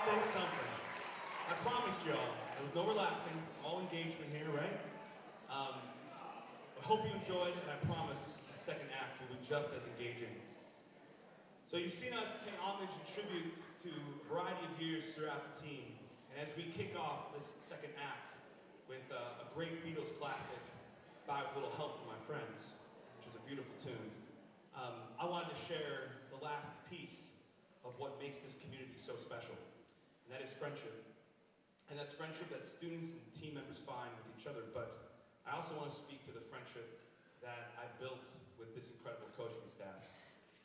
Say something. I promised y'all, there was no relaxing, all engagement here, right? I hope you enjoyed, and I promise the second act will be just as engaging. So you've seen us pay homage and tribute to a variety of years throughout the team, and as we kick off this second act with a great Beatles classic, By With a Little Help from My Friends, which is a beautiful tune, I wanted to share the last piece of what makes this community so special, and that is friendship. And that's friendship that students and team members find with each other, but I also want to speak to the friendship that I've built with this incredible coaching staff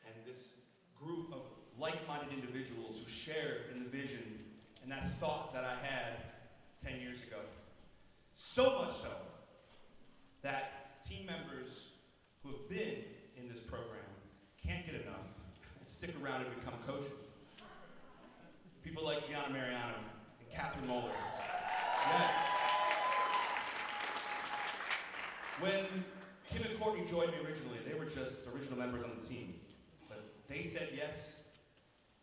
and this group of like-minded individuals who share in the vision and that thought that I had 10 years ago. So much so that team members who have been in this program can't get enough and stick around and become coaches. People like Gianna Mariano and Catherine Moeller. Yes. When Kim and Courtney joined me originally, they were just original members on the team. But they said yes,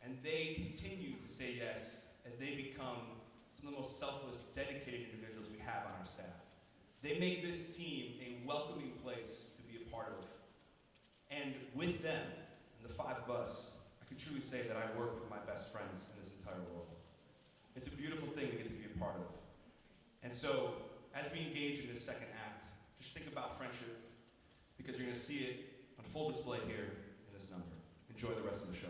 and they continue to say yes as they become some of the most selfless, dedicated individuals we have on our staff. They make this team a welcoming place to be a part of. And with them, and the five of us, I can truly say that I work with my best friends in this entire world. It's a beautiful thing to get to be a part of. And so, as we engage in this second act, just think about friendship, because you're going to see it on full display here in this number. Enjoy the rest of the show.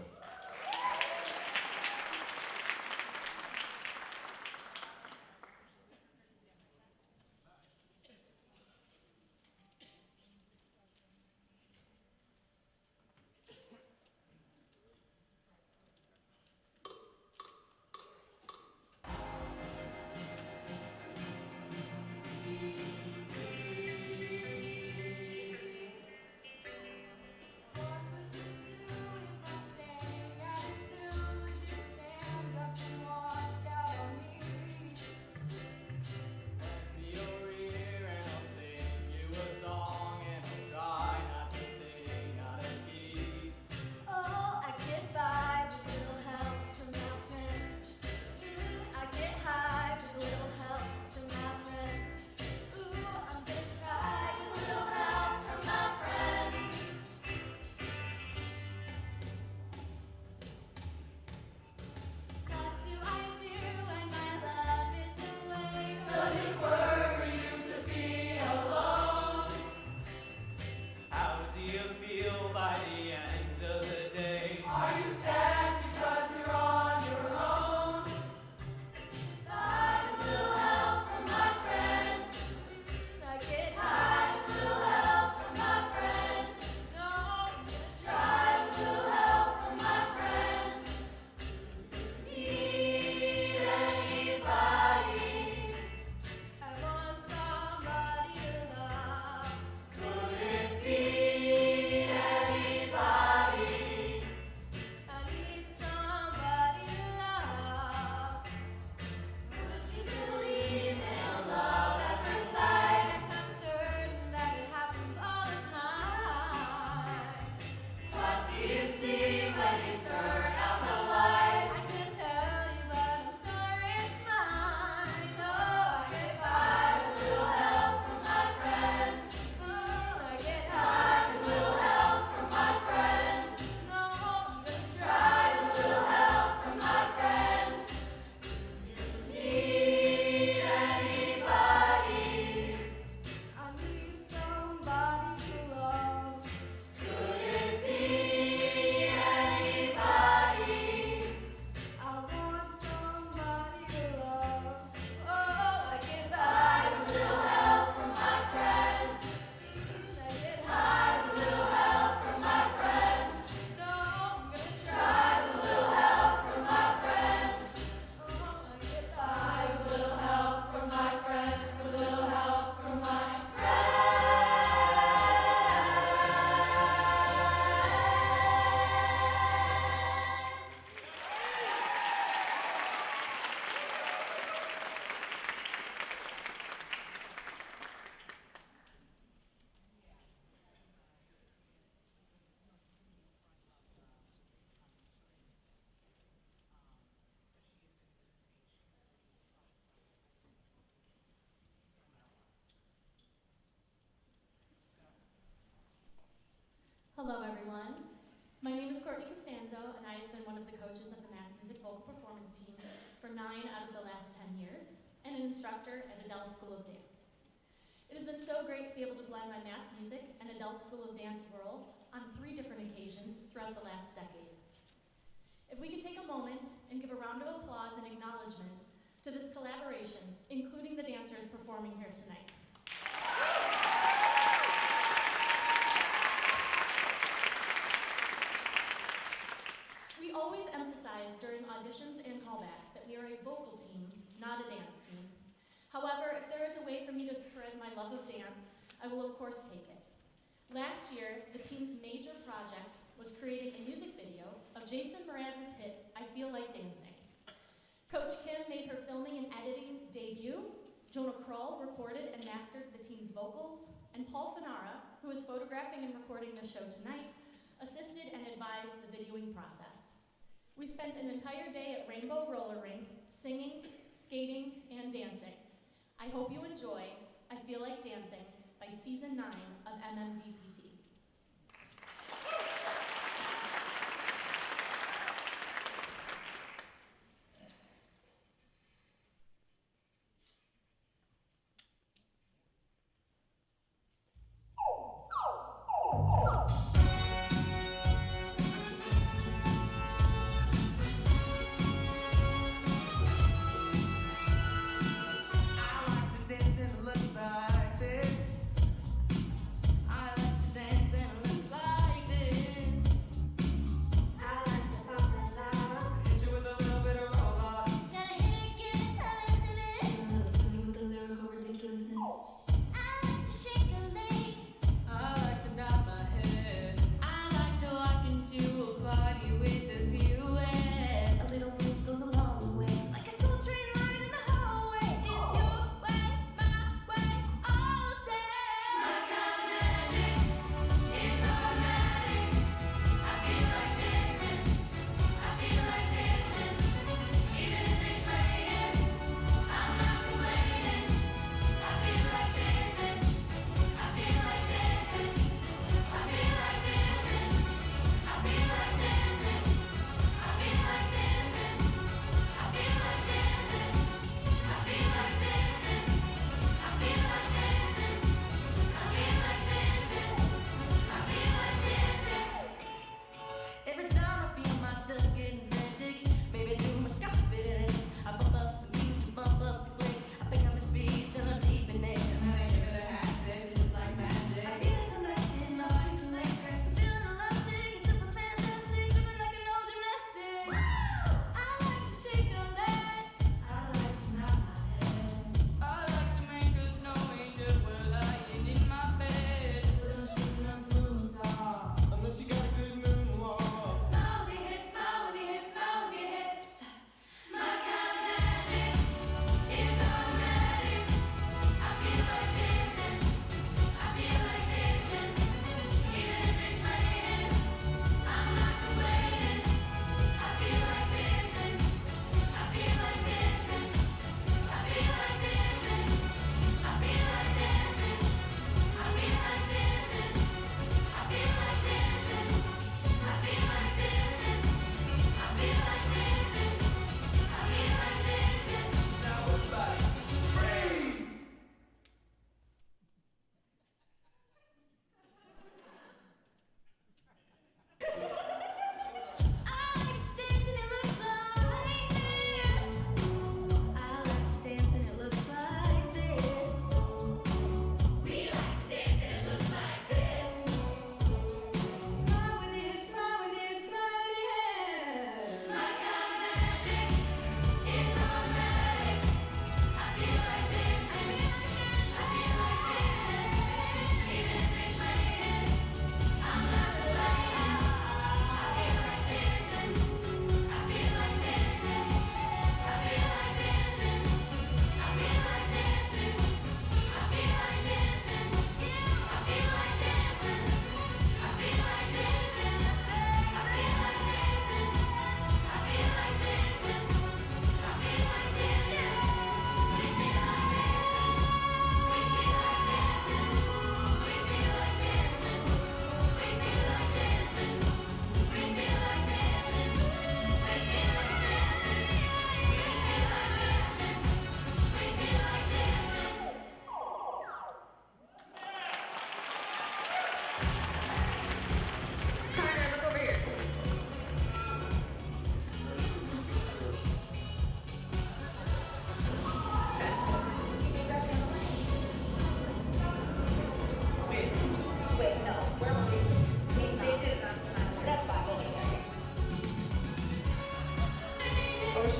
Could it be anybody? Hello, everyone. My name is Courtney Costanzo, and I have been one of the coaches of the Matt's Music Vocal Performance Team for 9 out of the last 10 years, and an instructor at Adele's School of Dance. It has been so great to be able to blend my Matt's Music and Adele's School of Dance worlds on 3 different occasions throughout the last decade. If we could take a moment and give a round of applause and acknowledgement to this collaboration, including the dancers performing here tonight. We always emphasize during auditions and callbacks that we are a vocal team, not a dance team. However, if there is a way for me to spread my love of dance, I will of course take it. Last year, the team's major project was creating a music video of Jason Mraz's hit, I Feel Like Dancing. Coach Kim made her filming and editing debut, Jonah Kroll recorded and mastered the team's vocals, and Paul Fanara, who is photographing and recording the show tonight, assisted and advised the videoing process. We spent an entire day at Rainbow Roller Rink, singing, skating, and dancing. I hope you enjoy I Feel Like Dancing by Season 9 of MMVPT. I like to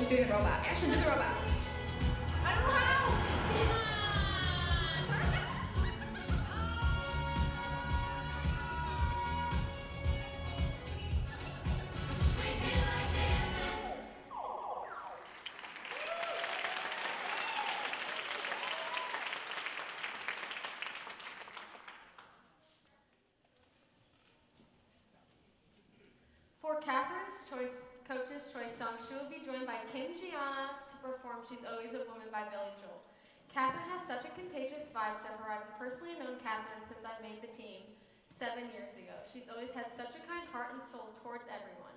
she's doing the robot. Ashton, do the robot. I don't know how. For Catherine's Coach's Choice song, she will be joined by Kim Gianna to perform She's Always a Woman by Billy Joel. Catherine has such a contagious vibe to her. I've personally known Catherine since I made the team 7 years ago. She's always had such a kind heart and soul towards everyone.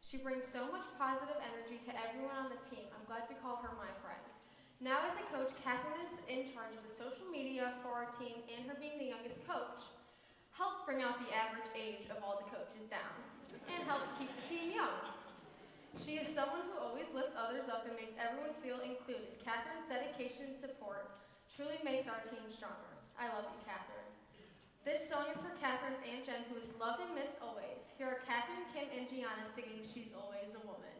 She brings so much positive energy to everyone on the team. I'm glad to call her my friend. Now as a coach, Catherine is in charge of the social media for our team, and her being the youngest coach helps bring out the average age of all the coaches down and helps keep the team young. She is someone who always lifts others up and makes everyone feel included. Catherine's dedication and support truly makes our team stronger. I love you, Catherine. This song is for Catherine's Aunt Jen, who is loved and missed always. Here are Catherine, Kim, and Gianna singing She's Always a Woman.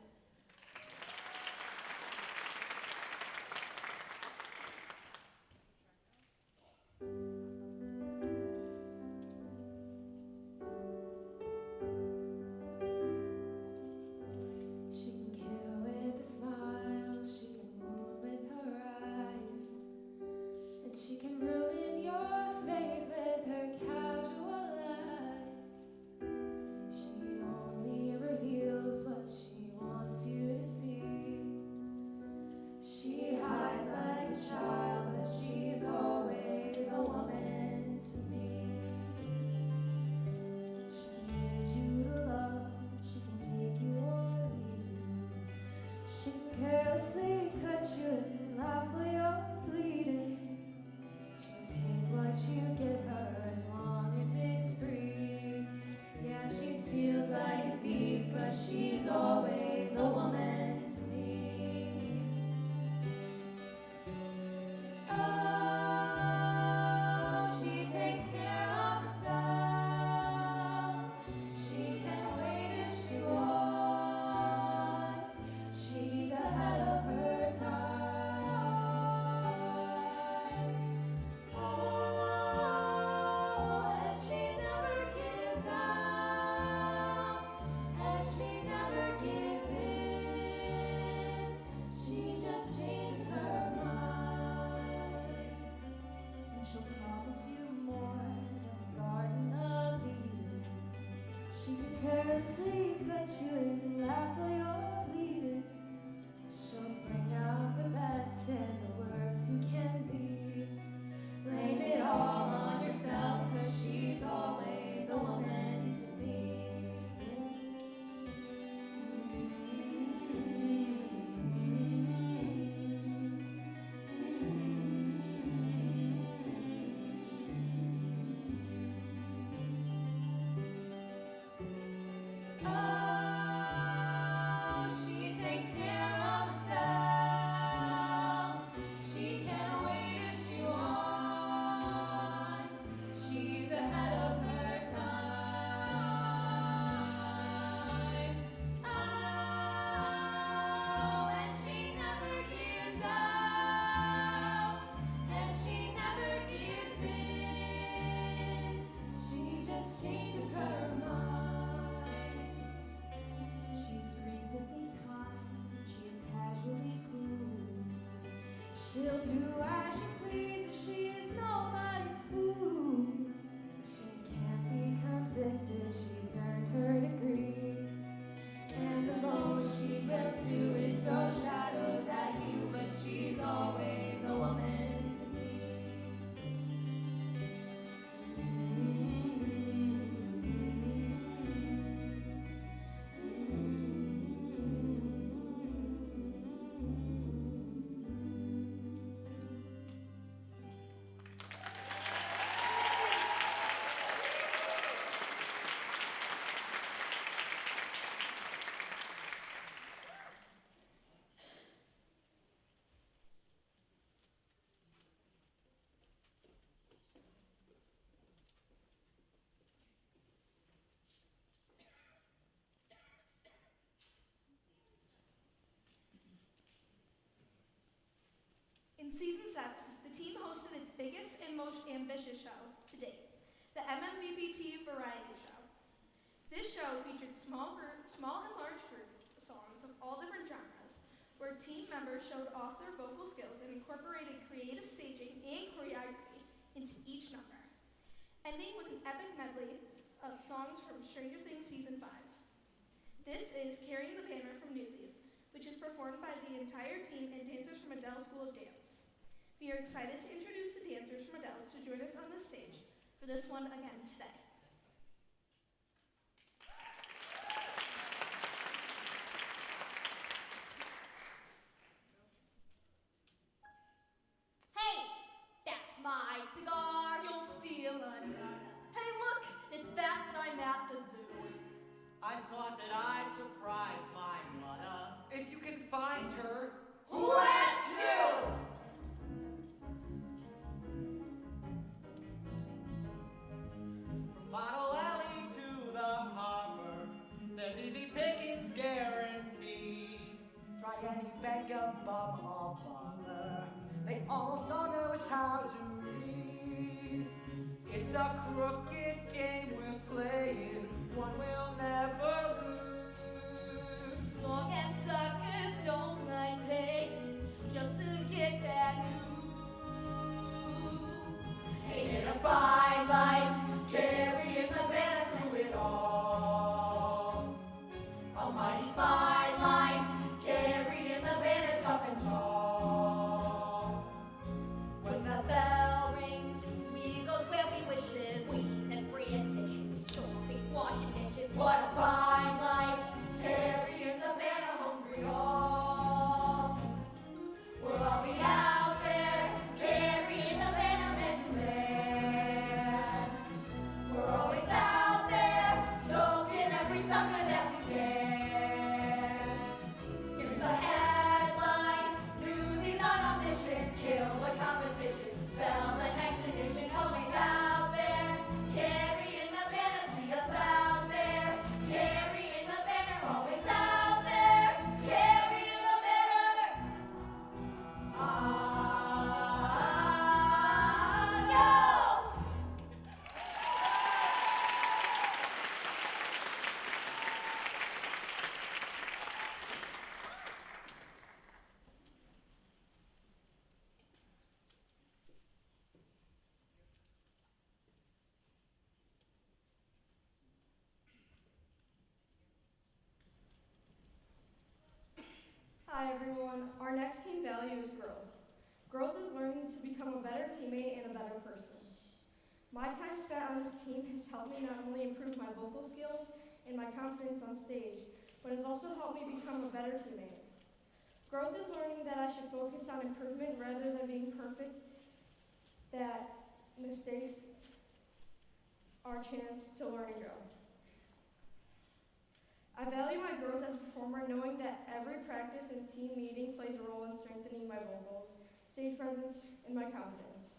She can kill with a smile, she can wound with her eyes, and she can ruin your faith with her casual lies. She only reveals what she wants you to see. She hides like a child, but she's always a woman to me. She needs you to love, she can take you or leave you. She can carelessly cut you and laugh while you're bleeding. She'll take what you give her as long as it's free. Yeah, she steals like a thief, but she's always a woman to me. Oh, she takes care of herself. She can wait if she wants. She's ahead of her time. Oh, and she never gives up, and she never gives in. She just changes her mind, and she'll promise you more than the Garden of Eden. She can carelessly cut you and laugh while you're bleeding. She'll bring out the best and the worst you can be. Blame it all on yourself, 'cause she's always a woman to me. Oh, she takes care of herself. She can wait most ambitious show to date, the MMVPT Variety Show. This show featured small and large group songs of all different genres, where team members showed off their vocal skills and incorporated creative staging and choreography into each number, ending with an epic medley of songs from Stranger Things Season 5. This is Carrying the Banner from Newsies, which is performed by the entire team and dancers from Adele School of Dance. We are excited to introduce the dancers from Adele to join us on this stage for this one again today. Hey, that's my cigar. You'll steal another. Hey, look, it's that time at the zoo. I thought that I'd surprise my mother. If you can find her. Who asked you? From Model Alley to the harbor, there's easy pickings guaranteed. Try any banker, bum or bummer, they almost all know how to read. It's a crooked game we're playing, one we'll never lose. Long as suckers don't mind paying just to get that news. Ain't it a fine life, carrying the banner through it all? A mighty fine life, carrying the banner tough and tall. When the bell rings, we go where we wishes. Weeds and spreads tissues, stormings, washing dishes. What a fine life, carrying the banner home for y'all. We're all be out there, carrying the banner man to man. We're always out there, soaking every sucker that we can. Here's a headline, Newsies on a mission, kill the competition, sell the next edition. Always out there, carrying the banner, see us out there, carrying the banner, always out there, carrying the banner. Go! Hi everyone, our next team value is growth. Growth is learning to become a better teammate and a better person. My time spent on this team has helped me not only improve my vocal skills and my confidence on stage, but has also helped me become a better teammate. Growth is learning that I should focus on improvement rather than being perfect, that mistakes are a chance to learn and grow. I value my growth as a performer, knowing that every practice and team meeting plays a role in strengthening my vocals, stage presence, and my confidence.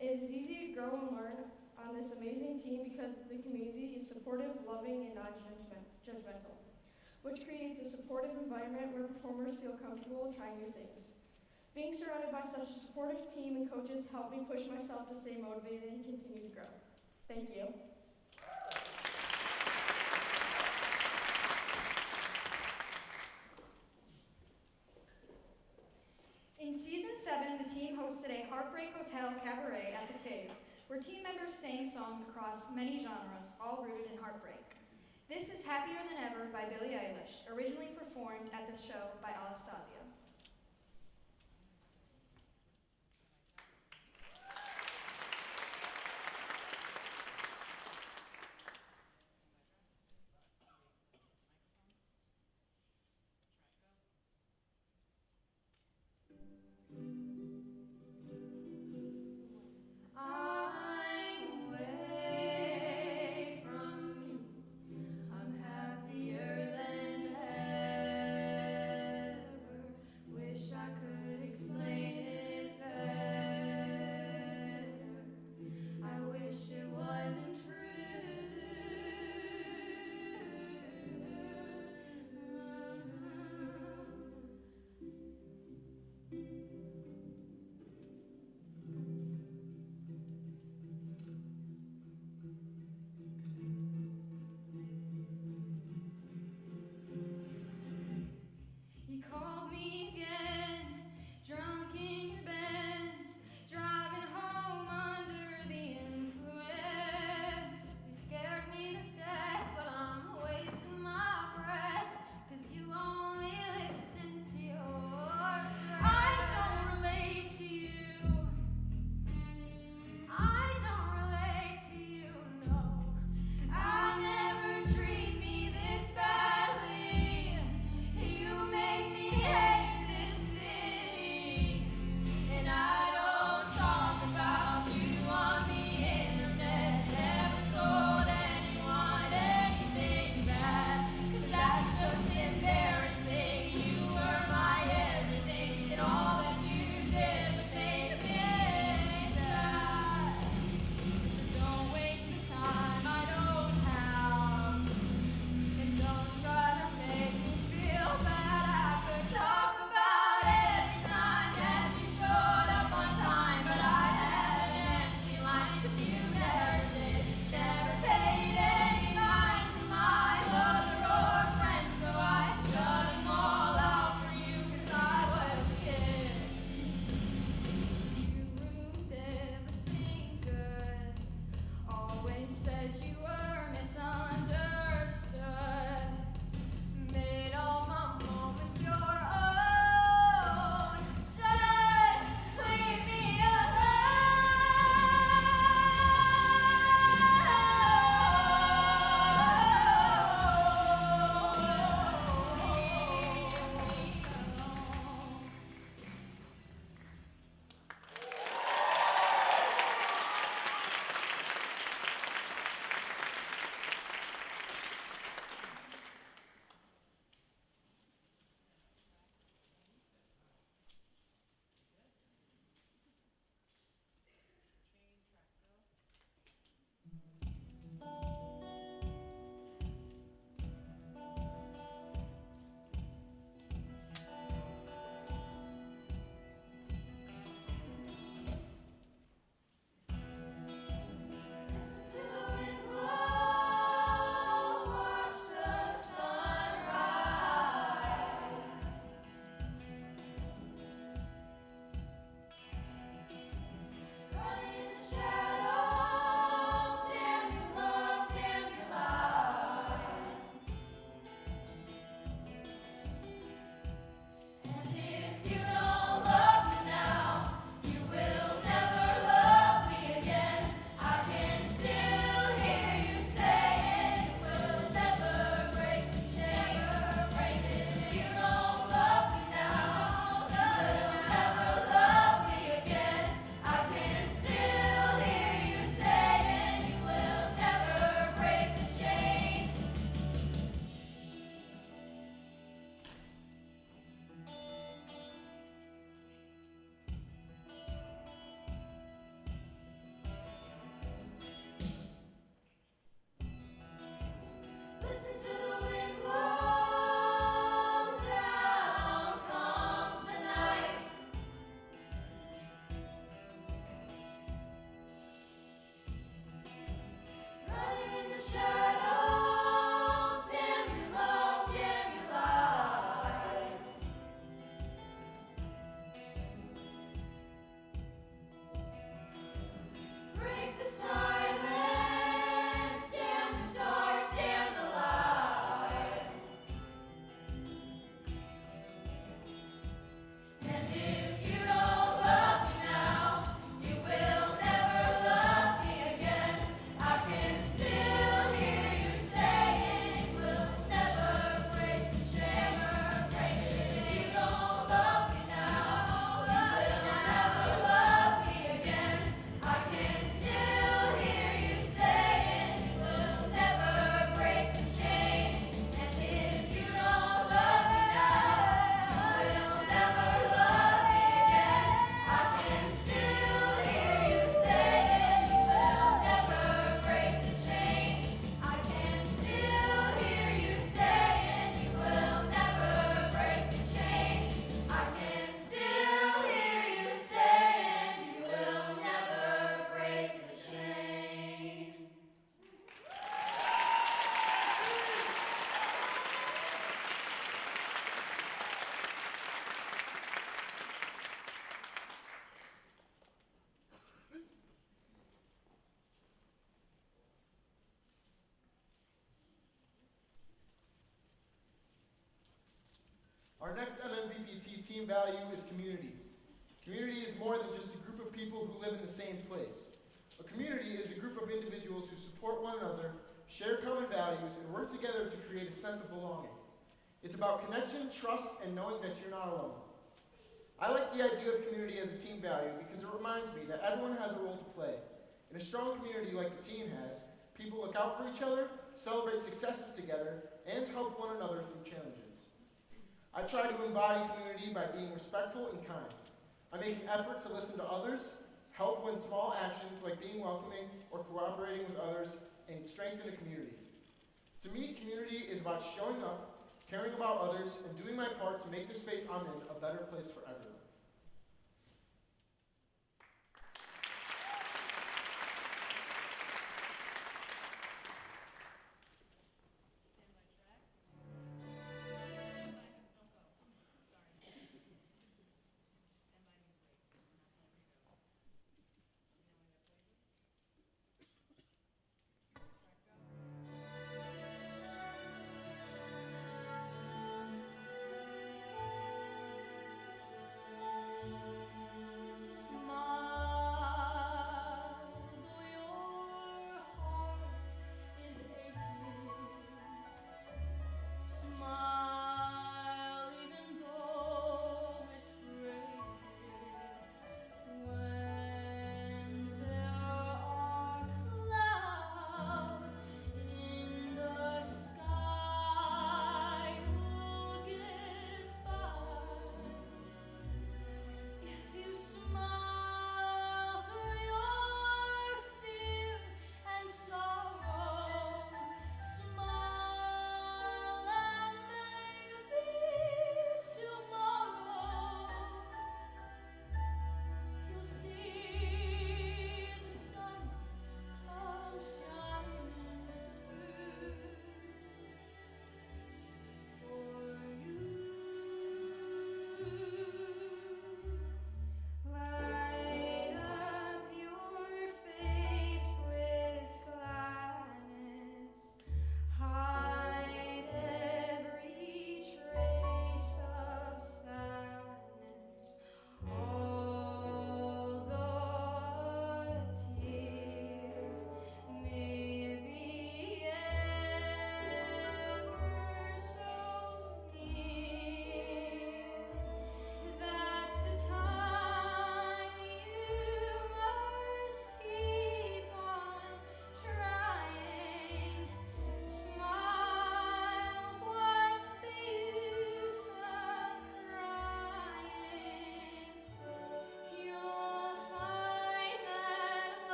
It is easy to grow and learn on this amazing team because the community is supportive, loving, and non-judgmental, which creates a supportive environment where performers feel comfortable trying new things. Being surrounded by such a supportive team and coaches help me push myself to stay motivated and continue to grow. Thank you. In season 7, the team hosted a Heartbreak Hotel cabaret at the Cave, where team members sang songs across many genres, all rooted in heartbreak. This is Happier Than Ever by Billie Eilish, originally performed at the show by Anastasia. I'm away from you. I'm happier than ever. Our next MMVPT team value is community. Community is more than just a group of people who live in the same place. A community is a group of individuals who support one another, share common values, and work together to create a sense of belonging. It's about connection, trust, and knowing that you're not alone. I like the idea of community as a team value because it reminds me that everyone has a role to play. In a strong community like the team has, people look out for each other, celebrate successes together, and help one another through challenges. I try to embody community by being respectful and kind. I make an effort to listen to others, help when small actions like being welcoming or cooperating with others, and strengthen a community. To me, community is about showing up, caring about others, and doing my part to make the space I'm in a better place for everyone.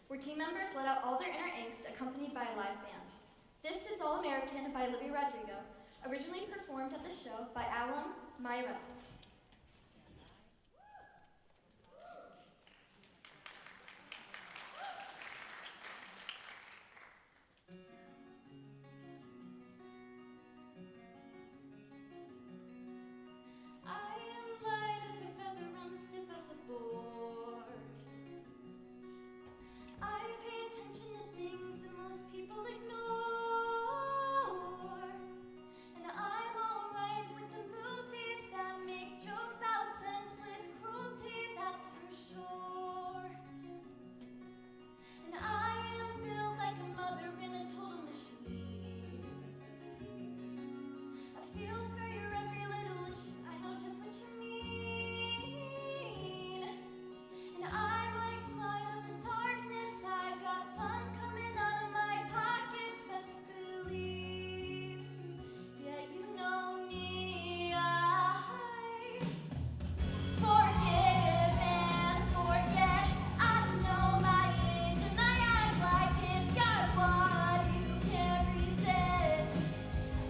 where team members let out all their inner angst accompanied by a live band. This is All American by Olivia Rodrigo, originally performed at the show by alum Maya Reynolds. I am light as a feather, I'm stiff as a board. I pay attention to things that most people ignore. And I'm alright with the movies that make jokes about senseless cruelty, that's for sure. And I am built like a mother in a total machine. I feel for your every little issue, I know just what you mean. And I'm like light of the darkness, I've got sun coming out of my pockets, best believe. Yeah, you know me, I forgive and forget. I know my age and I act like it's got what you can't resist.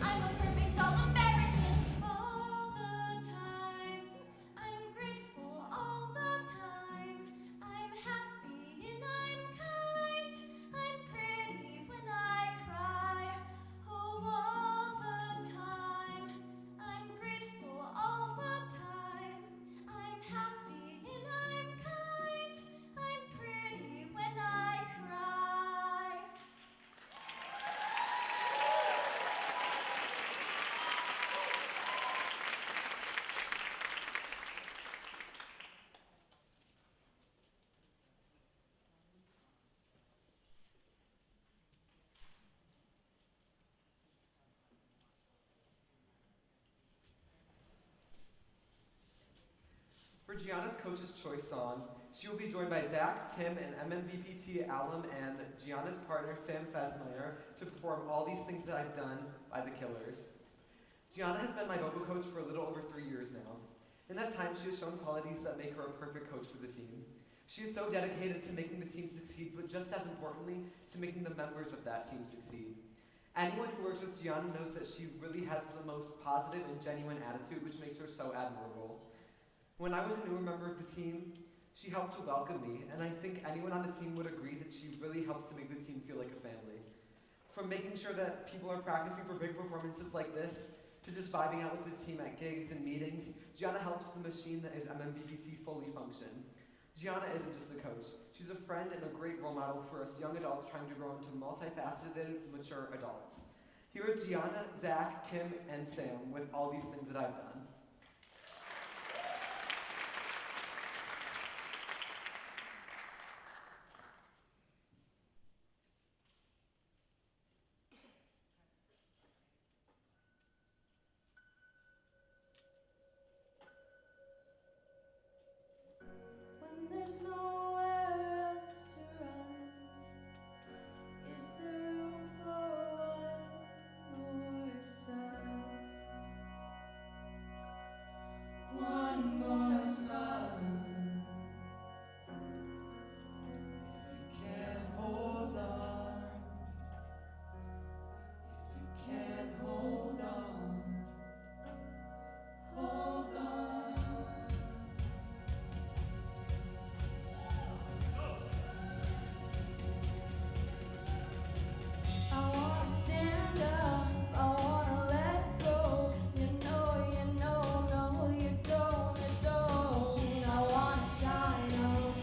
I'm a perfect all-American all the time. I'm grateful all the time. I'm happy and I'm kind. I'm pretty when I cry. Oh, all the time. I'm grateful all the time. I'm happy and I'm kind. I'm pretty when I cry. For Gianna's Coach's Choice song, she will be joined by Zach, Kim, and MMVPT alum and Gianna's partner Sam Fesmeyer to perform All These Things That I've Done by The Killers. Gianna has been my vocal coach for a little over 3 years now. In that time, she has shown qualities that make her a perfect coach for the team. She is so dedicated to making the team succeed, but just as importantly, to making the members of that team succeed. Anyone who works with Gianna knows that she really has the most positive and genuine attitude, which makes her so admirable. When I was a newer member of the team, she helped to welcome me, and I think anyone on the team would agree that she really helps to make the team feel like a family. From making sure that people are practicing for big performances like this, to just vibing out with the team at gigs and meetings, Gianna helps the machine that is MMVPT fully function. Gianna isn't just a coach. She's a friend and a great role model for us young adults trying to grow into multifaceted, mature adults. Here are Gianna, Zach, Kim, and Sam with All These Things That I've Done. When there's nowhere else to run, is there room for one more sun? One more sun. If you can't hold on, if you can't hold on, hold on. I wanna stand up, I wanna let go. You know, no, you don't. And I wanna shine up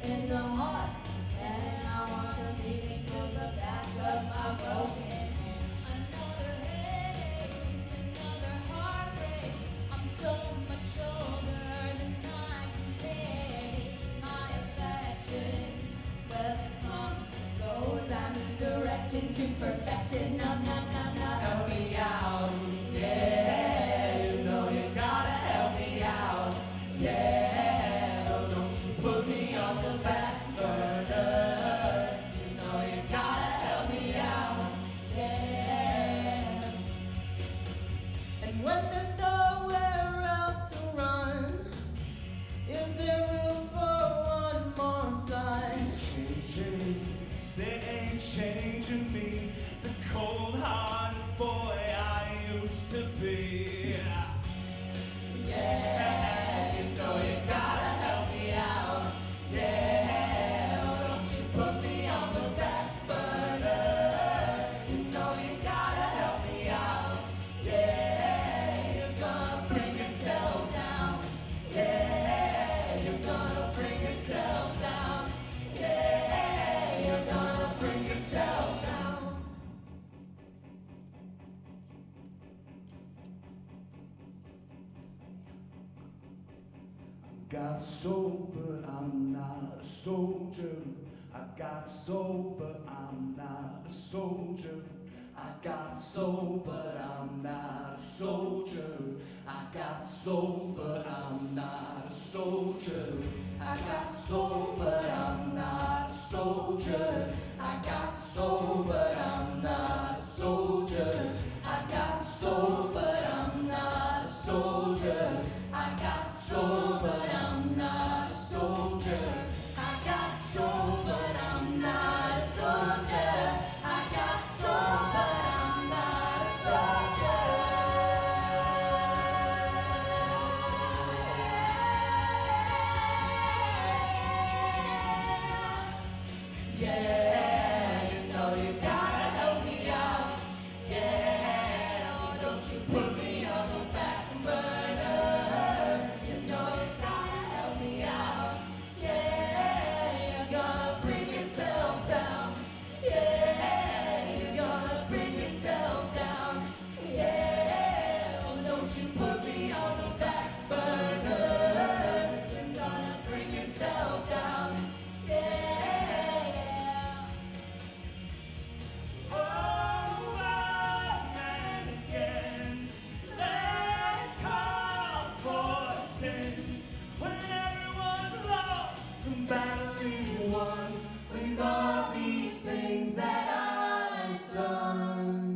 in the hearts, and I wanna make me from the back of my broken. Another headache, another heartbreak. I'm so much older than I can take. My affection, well, it comes and goes. I'm in direction to perfection. No, help me out. Yeah, you know you gotta help me out. Yeah, don't you put me on the back burner. You know you gotta help me out. Yeah. And when there's nowhere else to run, is there room for one more sign? It's changing. Got soul, but I'm not a soldier. I got soul, but I'm not a soldier. I got soul, but I'm not a soldier. I got soul, but I'm not a soldier. I got soul, but I'm not a soldier. I got soul, but I'm not a soldier. I got soul, but I'm not a soldier. I got soul, but I'm not a soldier. I got soul, but I'm not a soldier. I got soul, but I'm not a soldier. Yeah, you know you gotta help me out. Yeah, don't you put me on the back burner. You know you gotta help me out. Yeah, you're gonna bring yourself down. Yeah, you're gonna bring yourself down. Yeah, don't you put me on the back burner. You're gonna bring yourself down. Yeah. Over and again, let's call for sin. When everyone's lost, the battle is won. With all these things that I've done.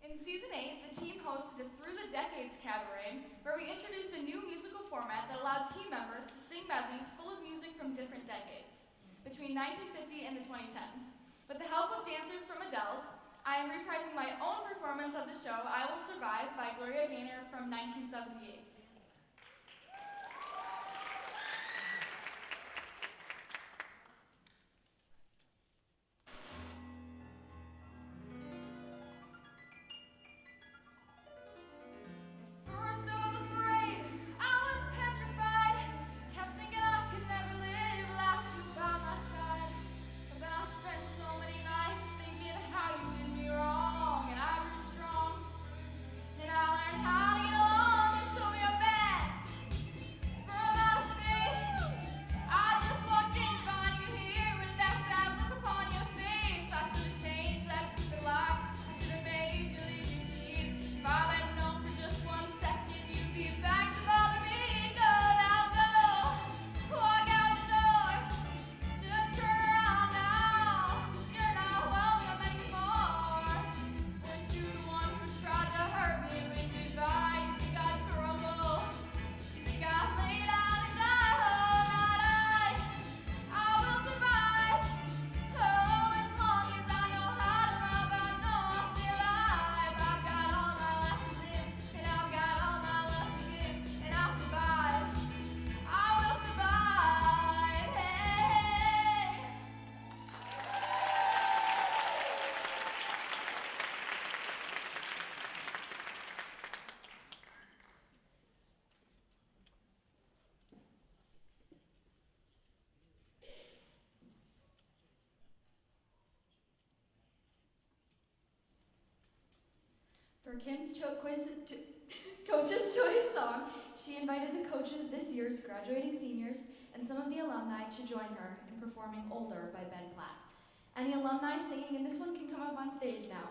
In season 8, the team hosted a Through the Decades cabaret, where we introduced a new musical format that allowed team members to sing medleys full of music from different decades, between 1950 and the 2010s. With the help of dancers from Adele's, I am reprising my own performance of the show I Will Survive by Gloria Gaynor from 1978. First I was afraid, I was petrified, kept thinking I could never live without you by my side. But then I spent so many nights thinking how you did me wrong, and I grew strong, and I learned how to get along, and so you're back from outer space. I just walked in, find you here with that sad look upon your face. I should have changed that stupid lie, I should have made you leave me, please. If I'd have known for just 1 second you'd be back to bother me. Go now, go, walk out the door, just turn around now. You're not welcome anymore. Weren't you the one who tried to hurt me with goodbye? You think I'd crumble? You think I'd lay down and die? Oh, not I. I will survive. Oh, as long as I know how to love, I know I'll stay alive. I've got all my life to live, and I've got all my love to give, and I'll survive. I will survive. Hey. For Kim's Coach's Choice song, she invited the coaches this year's graduating seniors and some of the alumni to join her in performing Older by Ben Platt. Any alumni singing in this one can come up on stage now.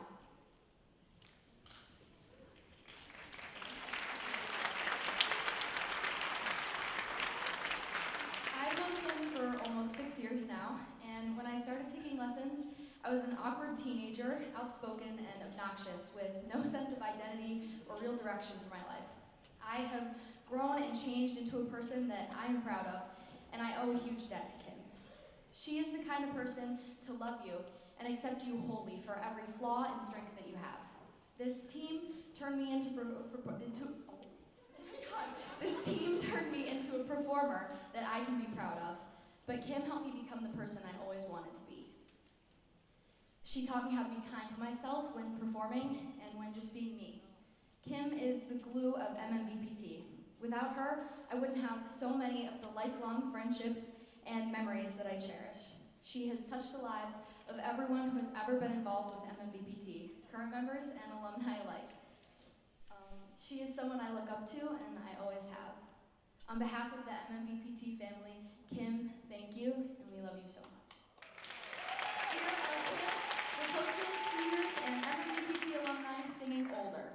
I've known Kim for almost 6 years now, and when I started taking lessons, I was an awkward teenager, outspoken and obnoxious, with no sense of identity or real direction for my life. I have grown and changed into a person that I am proud of, and I owe a huge debt to Kim. She is the kind of person to love you and accept you wholly for every flaw and strength that you have. This team turned me into a performer that I can be proud of, but Kim helped me become the person I always wanted to be. She taught me how to be kind to myself when performing and when just being me. Kim is the glue of MMVPT. Without her, I wouldn't have so many of the lifelong friendships and memories that I cherish. She has touched the lives of everyone who has ever been involved with MMVPT, current members and alumni alike. She is someone I look up to, and I always have. On behalf of the MMVPT family, Kim, thank you, and we love you so much. Here are Kim, the coaches, seniors, and MMVPT alumni singing Older.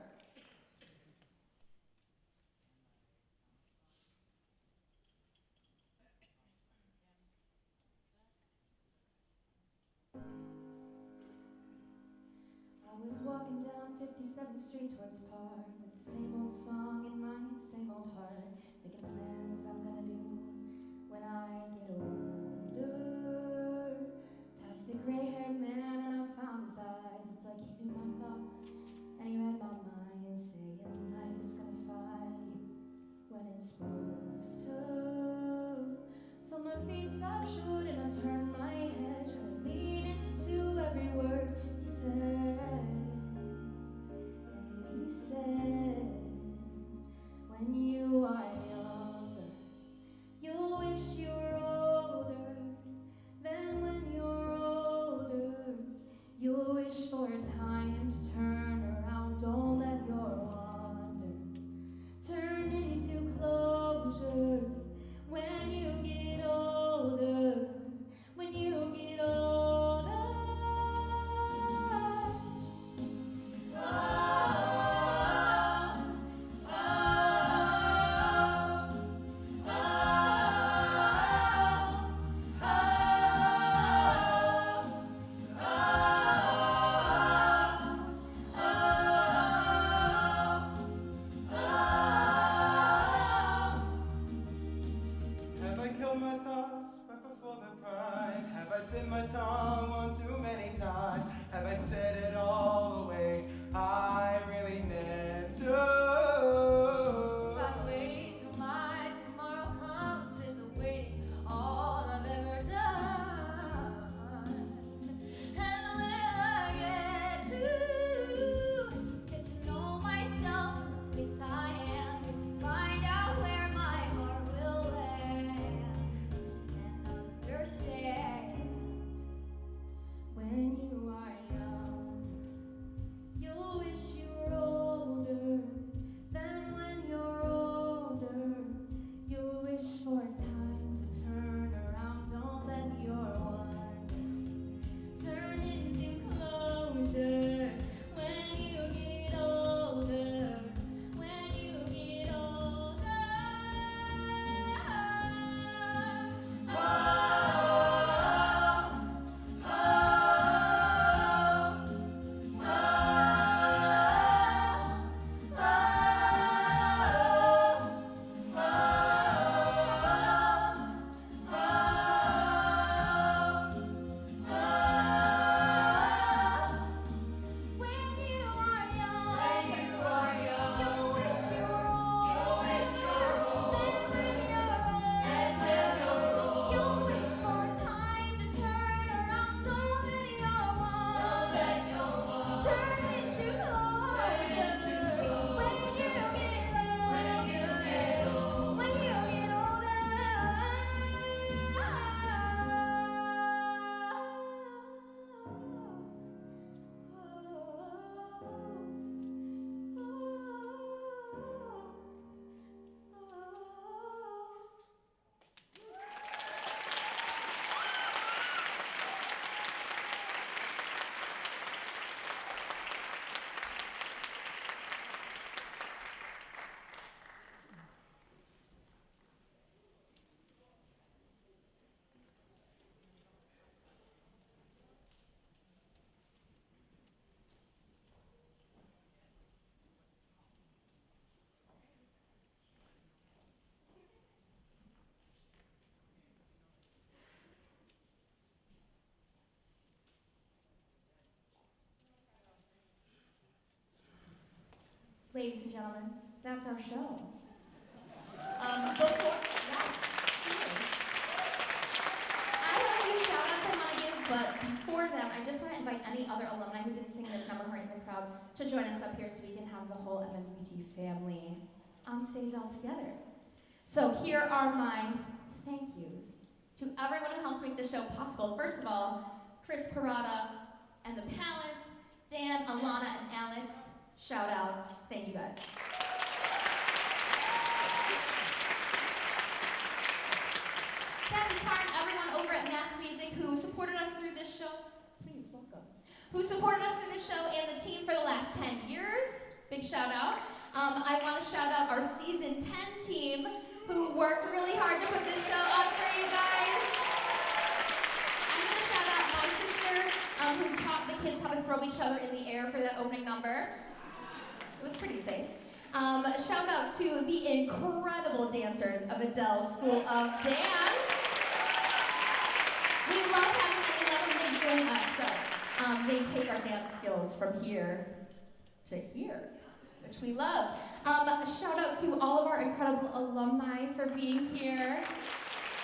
I was walking down 57th Street towards Park with the same old song in my same old heart, making plans I'm gonna do when I get older. Past a gray-haired man and I found his eyes. It's like he knew my thoughts and he read my mind, saying life is gonna find you when it's supposed to. Felt my feet stop short and I turned my head, trying to lean into every word he said. And he said, when you are younger, you'll wish you were older. Then when you're older, you'll wish for time to turn around. Don't let your wonder turn into closure. When you get older, when you get older. Have I killed my thoughts right before their prime? Have I bitten my tongue one too many times? Have I said it all the way I really meant to? If I wait till my tomorrow comes, is the waiting all I've ever done? And will I get to know myself and the place I am, get to find out where my heart will land and understand. When you are young, you'll wish you were older. Then when you're older, you'll wish for time to turn around. Don't let your wonder turn into closure. When you get older, when you get older. When you are young, you'll wish you were old. Then when you're old, you'll wish for time to turn around. Don't let your wonder turn into closure. When you get older, when you get Ladies and gentlemen, that's our show. Yes, cheers. I have a few shout outs I want to give, but before that, I just want to invite any other alumni who didn't sing this number who are in the crowd to join us up here so we can have the whole MMVPT family on stage all together. So here are my thank yous to everyone who helped make this show possible. First of all, Chris Parada and the Palace, Dan, Alana, and Alex. Shout out. Thank you guys. Kathy Carr and everyone over at Max Music who supported us through this show. Please, welcome. Who supported us through this show and the team for the last 10 years. Big shout out. I want to shout out our season 10 team who worked really hard to put this show on for you guys. I'm going to shout out my sister who taught the kids how to throw each other in the air for that opening number. It was pretty safe. Shout out to the incredible dancers of Adele School of Dance. We love having them, we love when they join us. So they take our dance skills from here to here, which we love. Shout out to all of our incredible alumni for being here.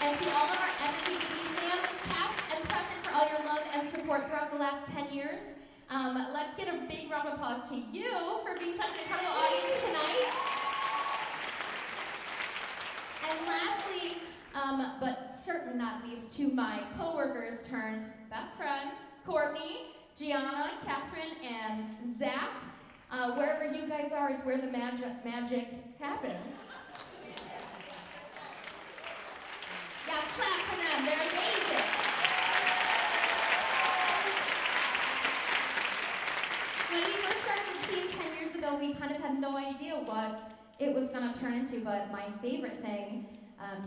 And to all of our MMVPT families, past and present, for all your love and support throughout the last 10 years. Let's get a big round of applause to you for being such an incredible audience tonight. And lastly, but certainly not least, to my co-workers turned best friends, Courtney, Gianna, Catherine, and Zach. Wherever you guys are is where the magic happens. Yes, clap for them, they're amazing. When we first started the team 10 years ago, we kind of had no idea what it was going to turn into, but my favorite thing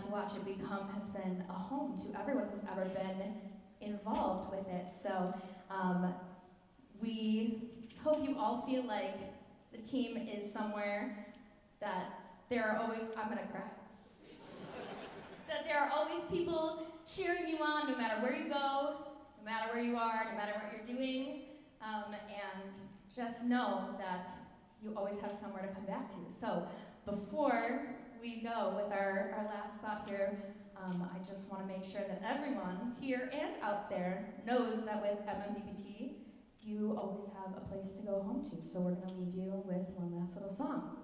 to watch it become has been a home to everyone who's ever been involved with it. So we hope you all feel like the team is somewhere that there are always, I'm going to cry, that there are always people cheering you on no matter where you go, no matter where you are, no matter what you're doing. And just know that you always have somewhere to come back to. So before we go with our last stop here, I just want to make sure that everyone here and out there knows that with MMVPT, you always have a place to go home to. So we're going to leave you with one last little song.